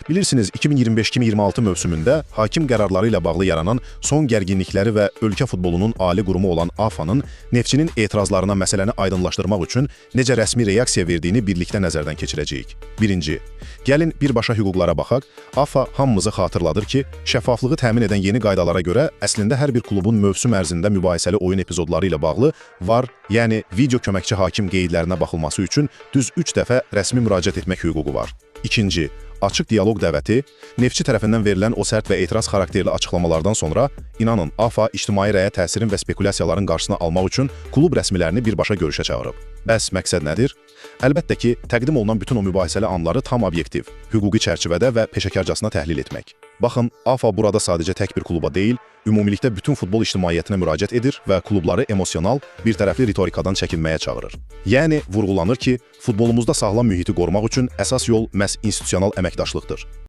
Bilirsiniz, 2025-2026 mövsümündə hakim qərarları ilə bağlı yaranan son gərginlikləri və ölkə futbolunun ali qurumu olan AFFA-nın Neftçinin etirazlarına məsələni aydınlaşdırmaq üçün necə rəsmi reaksiya verdiyini birlikdə nəzərdən keçirəcəyik. Birinci, gəlin birbaşa hüquqlara baxaq. AFFA hamımızı xatırladır ki, şəffaflığı təmin edən yeni qaydalara görə əslində hər bir klubun mövsüm ərzində mübahisəli oyun epizodları ilə bağlı VAR, yəni video köməkçi hakim qeydlərinə baxılması üçün düz 3 dəfə rəsmi müraciət etmək hüququ var. İkinci, açıq dialoq dəvəti Neftçi tərəfindən verilən o sərt və etiraz xarakterli açıqlamalardan sonra, inanın, AFFA ictimai rəyə təsirin və spekulyasiyaların qarşısını almaq üçün klub rəsmilərini birbaşa görüşə çağırıb. Bəs məqsəd nədir? Əlbəttə ki, təqdim olunan bütün o mübahisəli anları tam obyektiv, hüquqi çərçivədə və peşəkarcasına təhlil etmək. Baxın, AFFA burada sadəcə tək bir kluba deyil, ümumilikdə bütün futbol ictimaiyyətinə müraciət edir və klubları emosional, birtərəfli ritorikadan çəkinməyə çağırır. Yəni, vurğulanır ki, futbolumuzda sağlam mühiti qorumaq üçün əsas yol məhz institusional əməkdaşlıqdır.